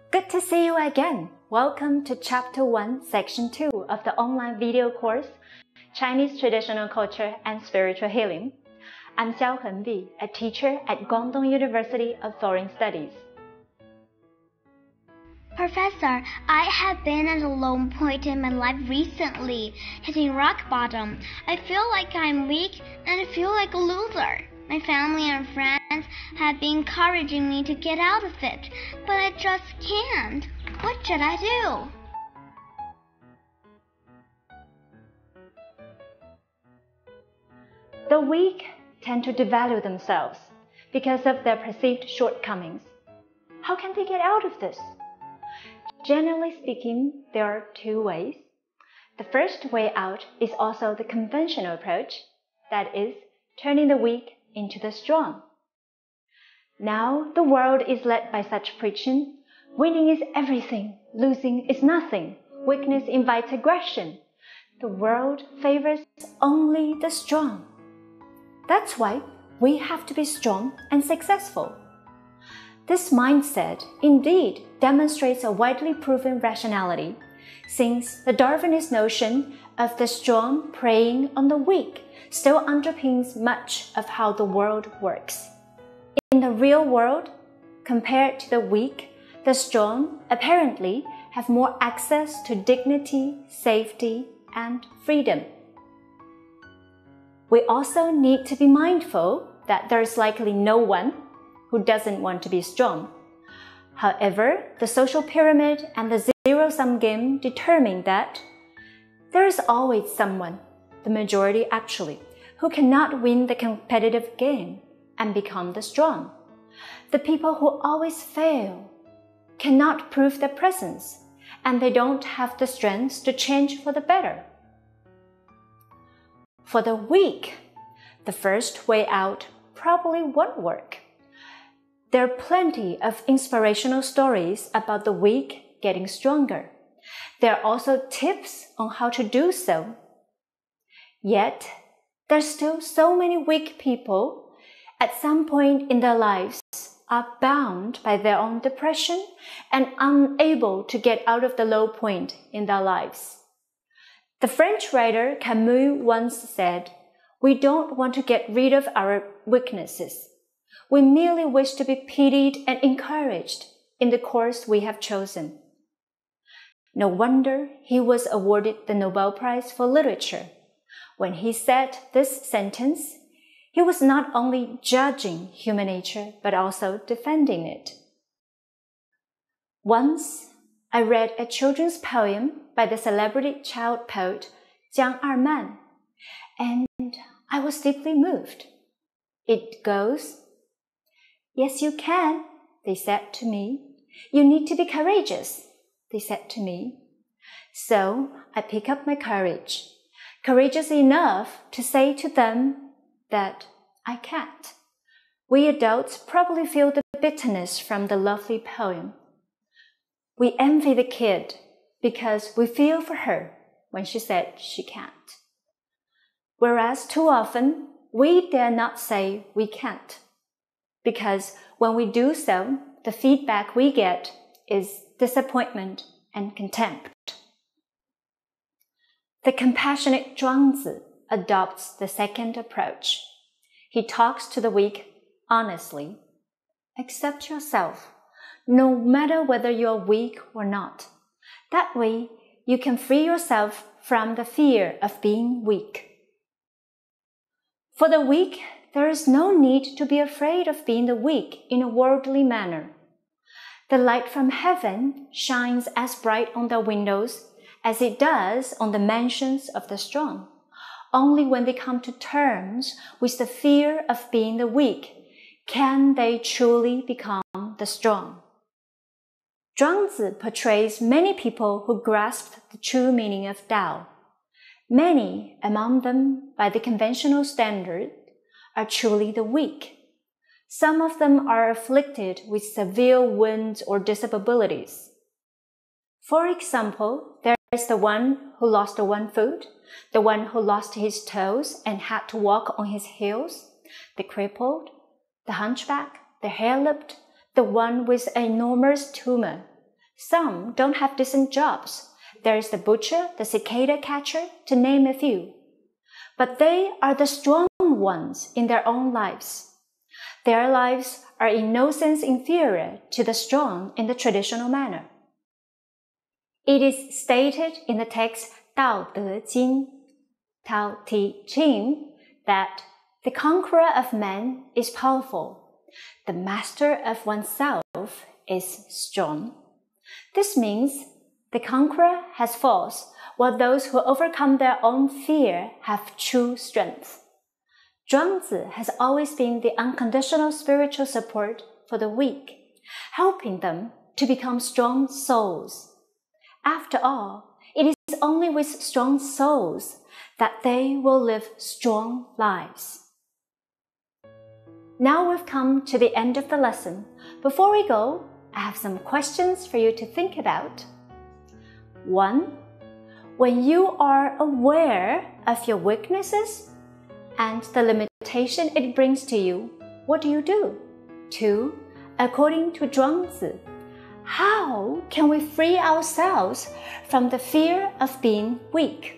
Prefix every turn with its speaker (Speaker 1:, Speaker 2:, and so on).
Speaker 1: Good to see you again. Welcome to Chapter 1, Section 2 of the online video course, Chinese Traditional Culture and Spiritual Healing. I'm Xiao Henbi, a teacher at Guangdong University of Foreign Studies.
Speaker 2: Professor, I have been at a low point in my life recently, hitting rock bottom. I feel like I'm weak and I feel like a loser. My family and friends have been encouraging me to get out of it, but I just can't. What should I do?
Speaker 1: The weak tend to devalue themselves because of their perceived shortcomings. How can they get out of this? Generally speaking, there are two ways. The first way out is also the conventional approach, that is, turning the weak into the strong. Now the world is led by such preaching. Winning is everything, losing is nothing. Weakness invites aggression. The world favors only the strong. That's why we have to be strong and successful. This mindset indeed demonstrates a widely proven rationality, since the Darwinist notion of the strong preying on the weak still underpins much of how the world works. In the real world, compared to the weak, the strong apparently have more access to dignity, safety, and freedom. We also need to be mindful that there is likely no one who doesn't want to be strong. However, the social pyramid and the zero-sum game determine that there is always someone, the majority actually, who cannot win the competitive game and become the strong. The people who always fail cannot prove their presence, and they don't have the strength to change for the better. For the weak, the first way out probably won't work. There are plenty of inspirational stories about the weak getting stronger. There are also tips on how to do so. Yet, there's still so many weak people at some point in their lives are bound by their own depression and unable to get out of the low point in their lives. The French writer Camus once said, "We don't want to get rid of our weaknesses. We merely wish to be pitied and encouraged in the course we have chosen." No wonder he was awarded the Nobel Prize for Literature. When he said this sentence, he was not only judging human nature, but also defending it. Once, I read a children's poem by the celebrity child poet Jiang Erman, and I was deeply moved. It goes, "Yes, you can," they said to me. "You need to be courageous," they said to me. So I pick up my courage, courageous enough to say to them that I can't. We adults probably feel the bitterness from the lovely poem. We envy the kid because we feel for her when she said she can't. Whereas too often, we dare not say we can't, because when we do so, the feedback we get is disappointment and contempt. The compassionate Zhuangzi adopts the second approach. He talks to the weak honestly. Accept yourself, no matter whether you're weak or not. That way, you can free yourself from the fear of being weak. For the weak, there is no need to be afraid of being the weak in a worldly manner. The light from heaven shines as bright on their windows as it does on the mansions of the strong. Only when they come to terms with the fear of being the weak can they truly become the strong. Zhuangzi portrays many people who grasped the true meaning of Tao. Many among them, by the conventional standard, are truly the weak. Some of them are afflicted with severe wounds or disabilities. For example, there is the one who lost one foot, the one who lost his toes and had to walk on his heels, the crippled, the hunchback, the hair-lipped, the one with an enormous tumor, Some don't have decent jobs. There is the butcher, the cicada catcher, to name a few. But they are the strong ones in their own lives. Their lives are in no sense inferior to the strong in the traditional manner. It is stated in the text 道德经, Tao Te Ching, that the conqueror of man is powerful. The master of oneself is strong. This means the conqueror has force, while those who overcome their own fear have true strength. Zhuangzi has always been the unconditional spiritual support for the weak, helping them to become strong souls. After all, it is only with strong souls that they will live strong lives. Now we've come to the end of the lesson. Before we go, I have some questions for you to think about. 1. When you are aware of your weaknesses and the limitation it brings to you, what do you do? 2. According to Zhuangzi, how can we free ourselves from the fear of being weak?